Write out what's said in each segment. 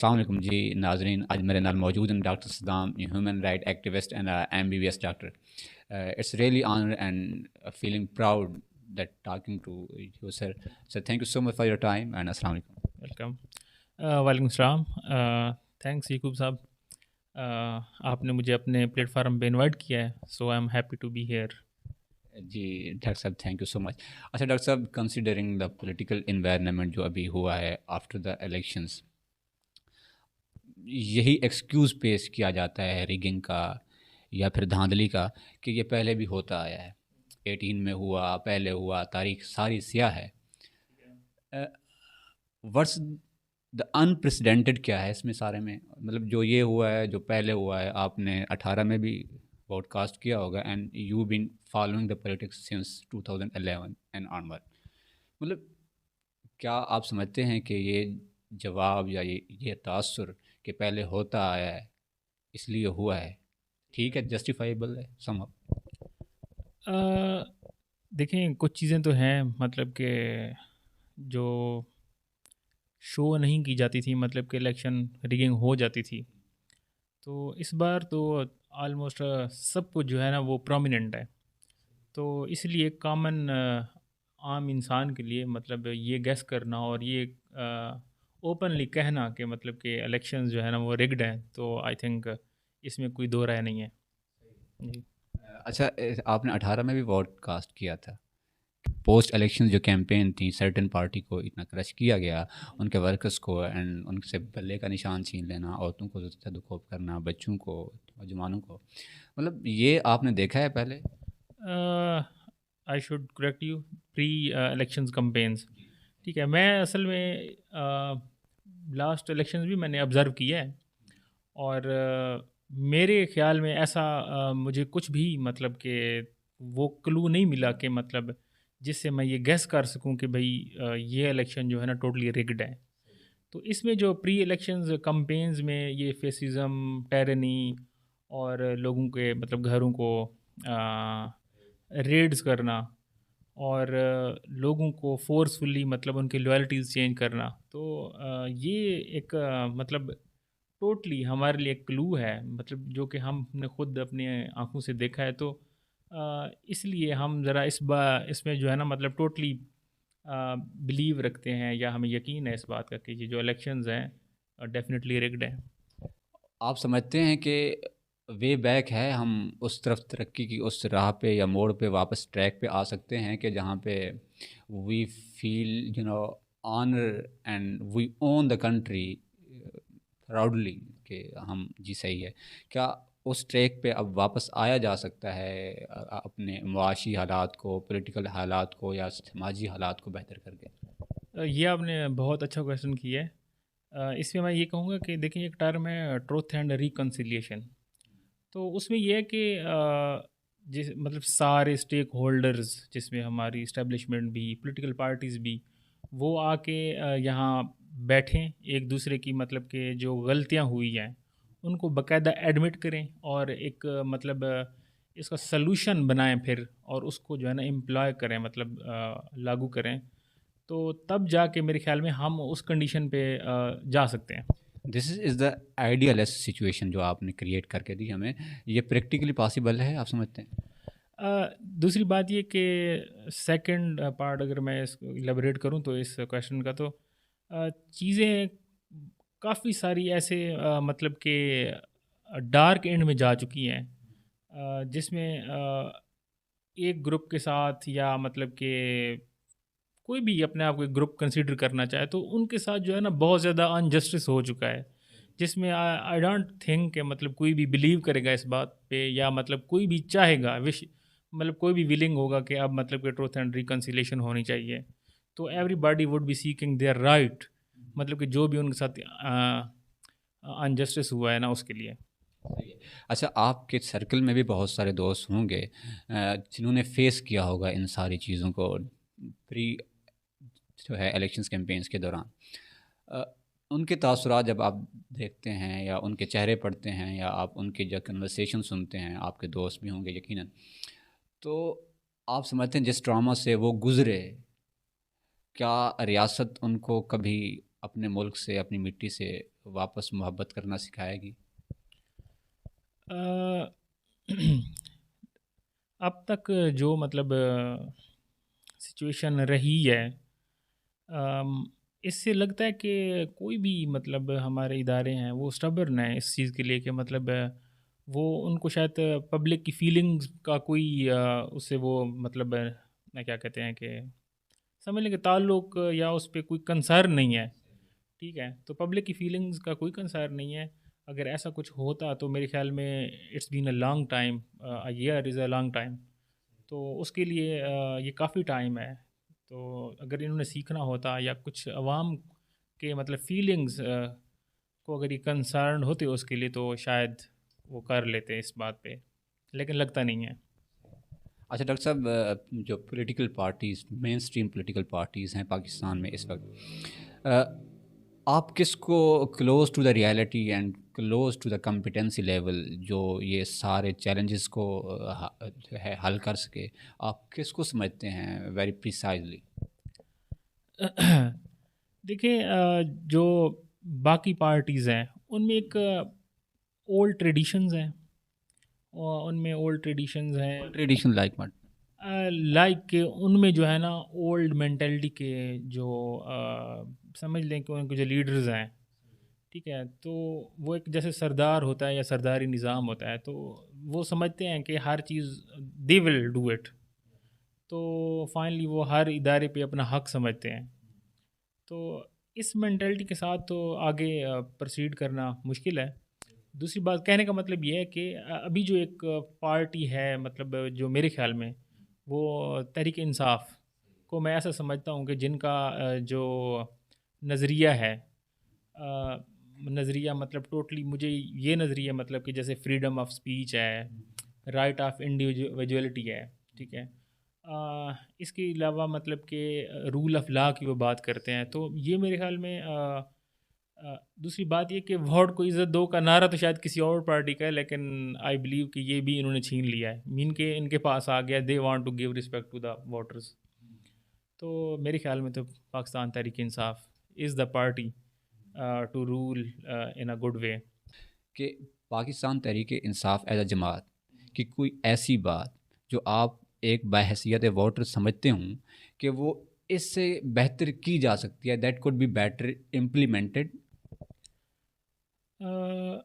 अस्सलाम वालेकुम जी नाजरीन। आज मेरे नाल मौजूद हैं doctor Saddam, human right activist and MBBS doctor. It's really honor and feeling proud that talking to you, sir. So thank you so much for your time and assalamu alaikum. Welcome. वालेकुम सलाम। थैंक्स यकूब साहब। आपने मुझे अपने platform पे invite किया है, so I am happy to be here. जी डॉक्टर साहब, थैंक यू सो मच। अच्छा डॉक्टर साहब, कंसिडरिंग द पॉलिटिकल इन्वायरमेंट जो अभी हुआ है आफ्टर द इलेक्शंस, यही एक्सक्यूज़ पेश किया जाता है रिगिंग का या फिर धांधली का कि ये पहले भी होता आया है। 18 में हुआ, पहले हुआ, तारीख सारी स्याह है। व्हाट्स द अनप्रेसिडेंटेड क्या है इसमें सारे में? मतलब जो ये हुआ है, जो पहले हुआ है, आपने 18 में भी पॉडकास्ट किया होगा and you been following the politics since 2011 and onward. मतलब क्या आप समझते हैं कि ये जवाब या ये तासुर कि पहले होता आया है इसलिए हुआ है, ठीक है, जस्टिफाइबल है समहाउ? देखें, कुछ चीज़ें तो हैं, मतलब कि जो शो नहीं की जाती थी, मतलब कि इलेक्शन रिगिंग हो जाती थी। तो इस बार तो ऑलमोस्ट सब कुछ जो है ना वो प्रोमिनेंट है। तो इसलिए कॉमन आम इंसान के लिए मतलब ये गेस करना और ये ओपनली कहना कि मतलब कि इलेक्शंस जो है ना वो रिग्ड हैं, तो आई थिंक इसमें कोई दो राय नहीं है जी। अच्छा, आपने 18 में भी पॉडकास्ट किया था। पोस्ट इलेक्शन जो कैंपेन थी, सर्टेन पार्टी को इतना क्रश किया गया, उनके वर्कर्स को, एंड उनसे बल्ले का निशान छीन लेना, औरतों को सदुकोप करना, बच्चों को, नौजवानों को, मतलब ये आपने देखा है पहले? I should correct you, pre elections companies. ठीक है, मैं असल में लास्ट इलेक्शंस भी मैंने ऑब्ज़र्व किया है, और मेरे ख़्याल में ऐसा मुझे कुछ भी मतलब कि वो क्लू नहीं मिला कि मतलब जिससे मैं ये गेस कर सकूं कि भाई ये इलेक्शन जो है ना टोटली रिग्ड है। तो इसमें जो प्री इलेक्शंस कैंपेन्स में ये फेसिज़म, टायरनी और लोगों के मतलब घरों को रेड्स करना और लोगों को फोर्सफुली मतलब उनकी लॉयल्टीज़ चेंज करना, तो ये एक मतलब टोटली हमारे लिए एक क्लू है, मतलब जो कि हमने खुद अपनी आंखों से देखा है। तो इसलिए हम ज़रा इसमें जो है ना मतलब टोटली बिलीव रखते हैं, या हमें यकीन है इस बात का कि ये जो इलेक्शंस हैं डेफिनेटली रिग्ड हैं। आप समझते हैं कि वे बैक है, हम उस तरफ तरक्की की उस राह पे या मोड़ पे वापस ट्रैक पे आ सकते हैं कि जहाँ पे we feel honour and we own the country proudly कि हम जी सही है? क्या उस ट्रैक पे अब वापस आया जा सकता है अपने मुआशी हालात को, पॉलिटिकल हालात को या समाजी हालात को बेहतर करके? ये आपने बहुत अच्छा क्वेश्चन किया है। इसमें मैं ये कहूँगा कि देखिए, एक टर्म है ट्रुथ एंड रिकन्सिलिएशन। तो उसमें ये है कि जिस मतलब सारे स्टेक होल्डर्स, जिसमें हमारी इस्टेब्लिशमेंट भी, पॉलिटिकल पार्टीज़ भी, वो आके यहाँ बैठें, एक दूसरे की मतलब कि जो गलतियाँ हुई हैं उनको बाकायदा एडमिट करें और एक मतलब इसका सलूशन बनाएं फिर, और उसको जो है ना एम्प्लॉय करें, मतलब लागू करें। तो तब जाके मेरे ख्याल में हम उस कंडीशन पे जा सकते हैं। दिस इज़ द आइडियलेस्ट सिचुएशन जो आपने क्रिएट करके दी हमें। ये प्रैक्टिकली पॉसिबल है, आप समझते हैं? दूसरी बात ये कि सेकंड पार्ट अगर मैं इसको इलेबोरेट करूं तो इस क्वेश्चन का, तो चीज़ें काफ़ी सारी ऐसे मतलब कि डार्क एंड में जा चुकी हैं, जिसमें एक ग्रुप के साथ या मतलब कि कोई भी अपने आप को एक ग्रुप कंसीडर करना चाहे तो उनके साथ जो है ना बहुत ज़्यादा अनजस्टिस हो चुका है, जिसमें आई आई डोंट थिंक कि मतलब कोई भी बिलीव करेगा इस बात पे, या मतलब कोई भी चाहेगा विश मतलब कोई भी विलिंग होगा कि अब मतलब कि ट्रूथ एंड रिकन्सिलेशन होनी चाहिए। तो everybody would be seeking their right, मतलब कि जो भी उनके साथ अनजस्टिस हुआ है ना उसके लिए। सही है। अच्छा, आपके सर्कल में भी बहुत सारे दोस्त होंगे जिन्होंने फेस किया होगा इन सारी चीज़ों को प्री जो है इलेक्शंस कैंपेन्स के दौरान। अ, उनके तासुरात जब आप देखते हैं या उनके चेहरे पढ़ते हैं या आप उनके जो कन्वर्सेशन सुनते हैं, आपके दोस्त भी होंगे यकीनन, तो आप समझते हैं जिस ट्रॉमा से वो गुज़रे, क्या रियासत उनको कभी अपने मुल्क से, अपनी मिट्टी से वापस मोहब्बत करना सिखाएगी? अ, अब तक जो मतलब सिचुएशन रही है, अम, इससे लगता है कि कोई भी मतलब हमारे इदारे हैं वो स्टबर्न है इस चीज़ के लिए कि मतलब वो उनको शायद पब्लिक की फीलिंग्स का कोई उससे वो मतलब मैं क्या कहते हैं कि समझ लें कि ताल्लुक या उस पे कोई कंसर्न नहीं है। ठीक है, तो पब्लिक की फीलिंग्स का कोई कंसर्न नहीं है। अगर ऐसा कुछ होता तो मेरे ख्याल में it's been a long time, a year is a long time. तो उसके लिए ये काफ़ी टाइम है। तो अगर इन्होंने सीखना होता या कुछ अवाम के मतलब फीलिंग्स को अगर ये कंसर्न होते उसके लिए तो शायद वो कर लेते इस बात पे, लेकिन लगता नहीं है। अच्छा डॉक्टर साहब, जो political parties, main stream political parties हैं पाकिस्तान में इस वक्त, आप किसको close to the reality and close to the competency level जो ये सारे चैलेंजेस को जो है हल कर सके, आप किसको समझते हैं वेरी प्रिसाइजली? देखिए, जो बाकी पार्टीज़ हैं उनमें एक ओल्ड ट्रेडिशंस हैं, और उनमें ओल्ड ट्रेडिशंस हैं, ट्रेडिशन लाइक मट। लाइक के उनमें जो है ना ओल्ड मेंटेलिटी के जो समझ लें कि उनके जो लीडर्स हैं, ठीक है, तो वो एक जैसे सरदार होता है या सरदारी निज़ाम होता है, तो वो समझते हैं कि हर चीज़ दे विल डू इट। तो फाइनली वो हर इदारे पे अपना हक समझते हैं। तो इस मेंटालिटी के साथ तो आगे प्रोसीड करना मुश्किल है। दूसरी बात कहने का मतलब ये है कि अभी जो एक पार्टी है मतलब जो मेरे ख़्याल में वो तहरीक इंसाफ को मैं ऐसा समझता हूँ कि जिनका जो नज़रिया है, नज़रिया मतलब टोटली मुझे ये नज़रिया मतलब कि जैसे फ्रीडम ऑफ स्पीच है, राइट ऑफ इंडिविजुअलिटी है, ठीक है, इसके अलावा मतलब कि रूल ऑफ लॉ की वो बात करते हैं, तो ये मेरे ख्याल में दूसरी बात ये कि वोट को इज़्ज़त दो का नारा तो शायद किसी और पार्टी का है, लेकिन आई बिलीव कि ये भी इन्होंने छीन लिया है, मीन के इनके पास आ गया, they want to give respect to the voters. तो मेरे ख्याल में तो Pakistan Tehreek Insaf is the party to rule in a good way. कि पाकिस्तान तहरीक इंसाफ एज अ जमात की कोई ऐसी बात जो आप एक बाहैसियत वोटर समझते हों कि वो इससे बेहतर की जा सकती है, that could be better implemented? Uh,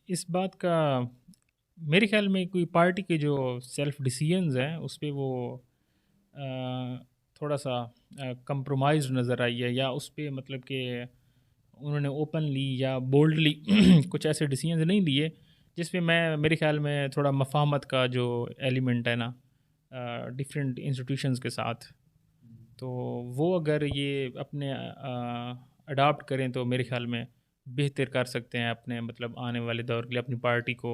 इस बात का मेरे ख्याल में कोई पार्टी के जो सेल्फ डिसीजंस हैं उस पे वो थोड़ा सा कंप्रोमाइज़ नज़र आई है, या उस पे मतलब कि उन्होंने ओपनली या बोल्डली कुछ ऐसे डिसीजंस नहीं लिए जिस पे मैं मेरे ख्याल में थोड़ा मफाहमत का जो एलिमेंट है ना डिफरेंट इंस्टीट्यूशंस के साथ, तो वो अगर ये अपने अडाप्ट करें तो मेरे ख्याल में बेहतर कर सकते हैं अपने मतलब आने वाले दौर के लिए अपनी पार्टी को,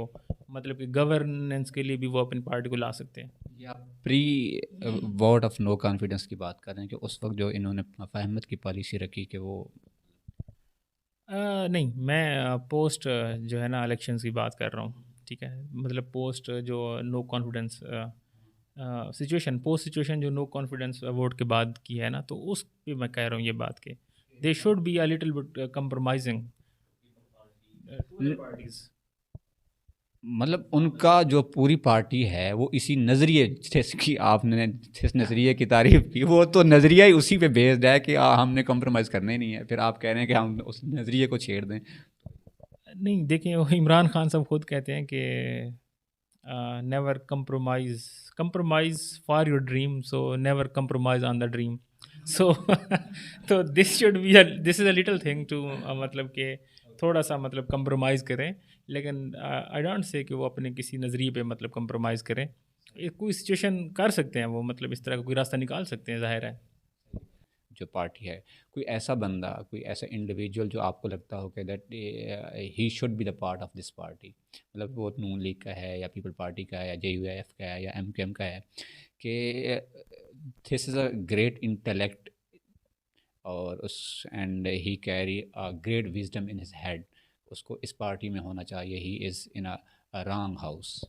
मतलब कि गवर्नेंस के लिए भी वो अपनी पार्टी को ला सकते हैं। या pre vote of no confidence की बात कर रहे हैं कि उस वक्त जो इन्होंने फहमत की पॉलिसी रखी कि वो। नहीं, मैं पोस्ट जो है ना इलेक्शंस की बात कर रहा हूँ, ठीक है, मतलब पोस्ट जो no confidence situation, post situation जो नो कॉन्फिडेंस वोट के बाद की है ना, तो उस पे मैं कह रहा हूँ ये बात के they should be a little bit compromising to other parties. मतलब उनका जो पूरी पार्टी है वो इसी नज़रिए, जैसे कि आपने जिस नज़रिए की तारीफ की, वो तो नज़रिया ही उसी पे बेस्ड है कि हमने कॉम्प्रोमाइज़ करना ही नहीं है, फिर आप कह रहे हैं कि हम उस नज़रिए को छेड़ दें। नहीं, देखें, वो इमरान खान साहब खुद कहते हैं कि never compromise for your dream, so never compromise on the dream. So तो this is a little thing to मतलब कि थोड़ा सा मतलब कंप्रोमाइज़ करें, लेकिन आई डोंट से कि वो अपने किसी नज़रिए पे मतलब कंप्रोमाइज़ करें। कोई सिचुएशन कर सकते हैं वो, मतलब इस तरह का कोई रास्ता निकाल सकते हैं, ज़ाहिर है। जो पार्टी है, कोई ऐसा बंदा, कोई ऐसा इंडिविजुअल जो आपको लगता हो कि that he should be the part of this party, मतलब वो नून लीग का है या पीपल पार्टी का है या JUIF का है या MQM का है, कि this is a great intellect और उस and he carry a great wisdom in his head, उसको इस पार्टी में होना चाहिए, he is in a wrong house?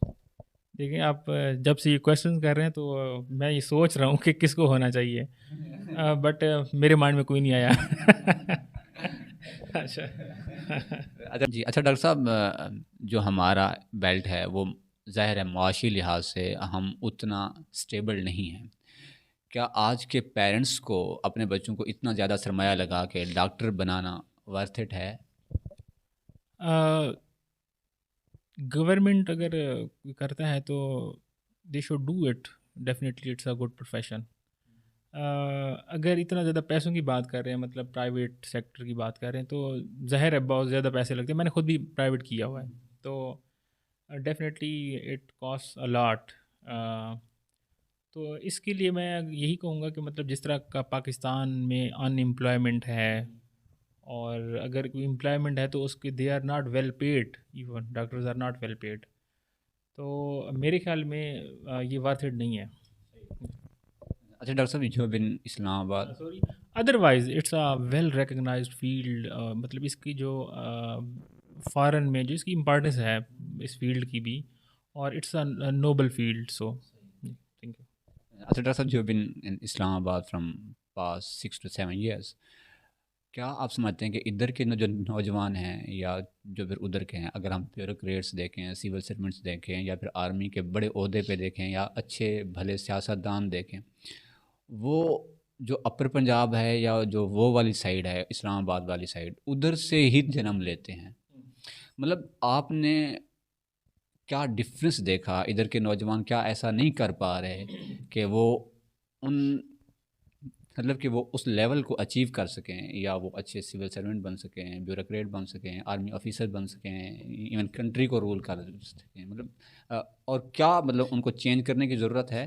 देखिए, आप जब से ये क्वेश्चन कर रहे हैं तो मैं ये सोच रहा हूँ कि किसको होना चाहिए, बट मेरे माइंड में कोई नहीं आया। अच्छा। अच्छा जी, अच्छा डॉक्टर साहब, जो हमारा बेल्ट है वो ज़ाहिर है मुआशी लिहाज से हम उतना स्टेबल नहीं हैं। क्या आज के पेरेंट्स को अपने बच्चों को इतना ज़्यादा सरमाया लगा के डॉक्टर बनाना वर्थ इट है? गवर्नमेंट अगर करता है तो they should do it, definitely it's a good profession. अगर इतना ज़्यादा पैसों की बात कर रहे हैं, मतलब प्राइवेट सेक्टर की बात कर रहे हैं, तो ज़ाहिर है बहुत ज़्यादा पैसे लगते हैं। मैंने खुद भी प्राइवेट किया हुआ है, तो definitely it cost a lot. तो इसके लिए मैं यही कहूँगा कि मतलब जिस तरह का पाकिस्तान में अनएम्प्लॉयमेंट है, और अगर कोई एम्प्लॉयमेंट है तो उसके they are not well paid, even doctors are not well paid. तो मेरे ख्याल में ये वर्थ इट नहीं है। अच्छा डॉक्टर साहब, जो बिन Islamabad. Sorry, otherwise it's a well recognized field. मतलब इसकी जो फॉरेन में जो इसकी इम्पोर्टेंस है इस फील्ड की भी, और it's a Nobel field. So thank you. अच्छा डॉक्टर साहब, जो बिन इन Islamabad from past 6 to 7 years, क्या आप समझते हैं कि इधर के जो नौजवान हैं या जो फिर उधर के हैं, अगर हम ब्यूरोक्रेट्स देखें, सिविल सर्वेंट्स देखें, या फिर आर्मी के बड़े ओहदे पे देखें, या अच्छे भले सियासतदान देखें, वो जो अपर पंजाब है या जो वो वाली साइड है, इस्लामाबाद वाली साइड, उधर से ही जन्म लेते हैं। मतलब आपने क्या डिफरेंस देखा? इधर के नौजवान क्या ऐसा नहीं कर पा रहे कि वो उन मतलब कि वो उस लेवल को अचीव कर सकें, या वो अच्छे सिविल सर्वेंट बन सकें, ब्यूरोक्रेट बन सकें, आर्मी ऑफिसर बन सकें, इवन कंट्री को रूल कर सकें? मतलब और क्या मतलब उनको चेंज करने की ज़रूरत है?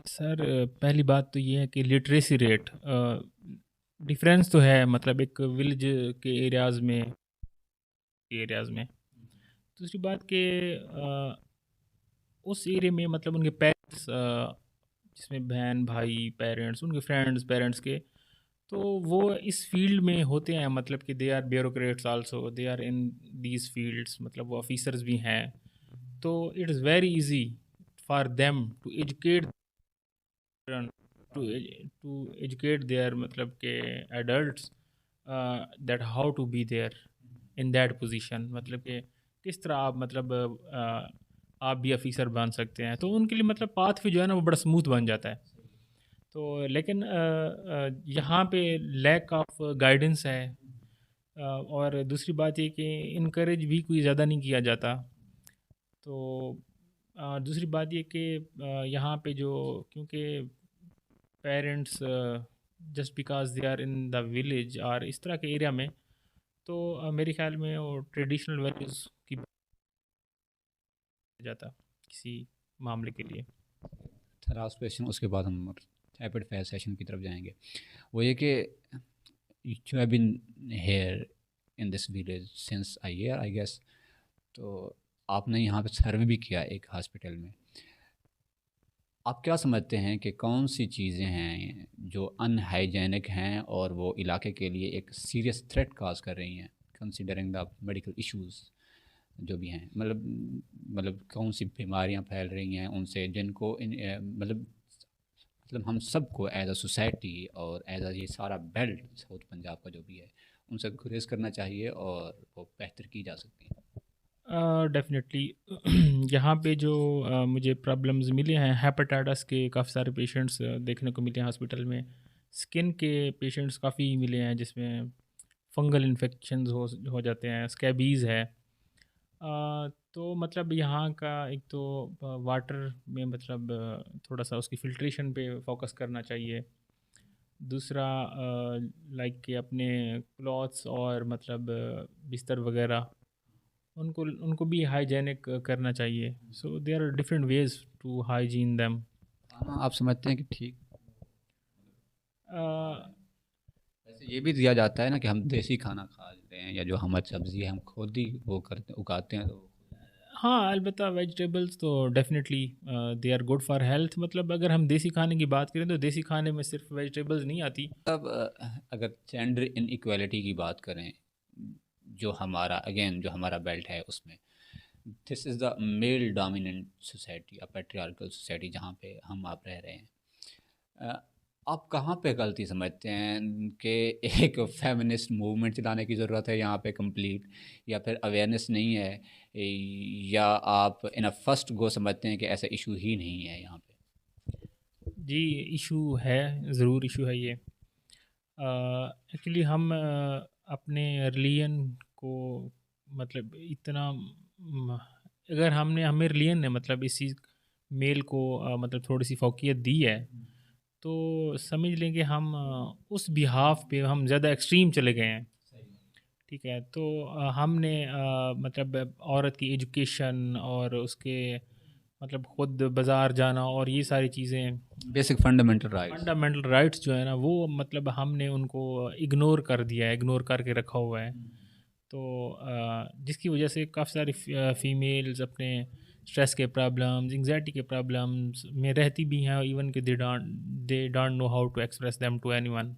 सर, पहली बात तो ये है कि लिटरेसी रेट डिफरेंस तो है, मतलब एक विलेज के एरियाज़ में। दूसरी बात कि उस एरिया में मतलब उनके पेरेंट्स, जिसमें बहन भाई पेरेंट्स, उनके फ्रेंड्स पेरेंट्स के, तो वो इस फील्ड में होते हैं। मतलब कि they are bureaucrats also, they are in these fields, मतलब वो ऑफिसर्स भी हैं। तो it is very easy for them to educate, to educate their, मतलब के adults, that how to be there in that position. मतलब कि किस तरह आप मतलब आप भी ऑफिसर बन सकते हैं। तो उनके लिए मतलब पाथ वे जो है ना वो बड़ा स्मूथ बन जाता है। तो लेकिन यहाँ पे लैक ऑफ गाइडेंस है। और दूसरी बात ये कि इनकरेज भी कोई ज़्यादा नहीं किया जाता। तो दूसरी बात ये कि यहाँ पे जो, क्योंकि parents just because they are in the village और इस तरह के एरिया में, तो मेरे ख्याल में वो ट्रेडिशनल वैल्यूज़ की जाता किसी मामले के लिए। लास्ट क्वेश्चन, उसके बाद हम रैपिड फायर सेशन की तरफ जाएंगे। वो ये कि you have been here in this village since a year I guess, तो आपने यहाँ पे सर्वे भी किया एक हॉस्पिटल में। आप क्या समझते हैं कि कौन सी चीज़ें हैं जो अनहाइजेनिक हैं और वो इलाके के लिए एक सीरियस थ्रेट काज कर रही हैं, कंसिडरिंग द मेडिकल इश्यूज जो भी हैं? मतलब कौन सी बीमारियां फैल रही हैं उनसे, जिनको मतलब हम सबको एज अ सोसाइटी और एज अ ये सारा बेल्ट साउथ पंजाब का जो भी है, उनसे गुरेज करना चाहिए और वो बेहतर की जा सकती है? डेफिनेटली यहाँ पे जो मुझे प्रॉब्लम्स मिले हैं, हेपेटाइटिस के काफ़ी सारे पेशेंट्स देखने को मिले हैं हॉस्पिटल में। स्किन के पेशेंट्स काफ़ी मिले हैं जिसमें फंगल इन्फेक्शंस हो जाते हैं, स्कैबीज़ है। तो मतलब यहाँ का एक तो वाटर में मतलब थोड़ा सा उसकी फ़िल्ट्रेशन पे फोकस करना चाहिए। दूसरा लाइक कि अपने क्लॉथ्स और मतलब बिस्तर वगैरह, उनको उनको भी हाइजेनिक करना चाहिए। So there are different ways to hygiene them. खाना आप समझते हैं कि ठीक? वैसे ये भी दिया जाता है ना कि हम देसी खाना खा रहे हैं, या जो हमारी सब्ज़ी है हम खुद ही वो करते उगाते हैं, तो हाँ, अलबत्ता वेजिटेबल्स तो definitely they are good for health. मतलब अगर हम देसी खाने की बात करें तो देसी खाने में सिर्फ वेजिटेबल्स नहीं आती। तब अगर जेंडर इनइक्वालिटी की बात करें, जो हमारा अगेन जो हमारा बेल्ट है उसमें, this is the male dominant society, a patriarchal society जहाँ पे हम आप रह रहे हैं। आप कहाँ पे गलती समझते हैं कि एक फेमिनिस्ट मूवमेंट चलाने की ज़रूरत है यहाँ पे कंप्लीट, या फिर अवेयरनेस नहीं है, या आप इन अ फर्स्ट गो समझते हैं कि ऐसा इशू ही नहीं है यहाँ पे? जी, इशू है, ज़रूर इशू है ये। एक्चुअली हम अपने रिलीजन को मतलब इतना अगर हमें रिलीजन ने मतलब इस चीज़ मेल को मतलब थोड़ी सी फोकियत दी है, तो समझ लें कि हम उस बिहाफ पे हम ज़्यादा एक्सट्रीम चले गए हैं। ठीक है, तो हमने मतलब औरत की एजुकेशन और उसके मतलब खुद बाज़ार जाना और ये सारी चीज़ें, basic fundamental rights. Fundamental rights जो है ना, वो मतलब हमने उनको इग्नोर कर दिया है, इग्नोर करके रखा हुआ है। तो जिसकी वजह से काफ़ी सारी फीमेल्स अपने स्ट्रेस के प्रॉब्लम्स, एंग्जाइटी के प्रॉब्लम्स में रहती भी हैं, इवन कि they don't know how to express them to anyone.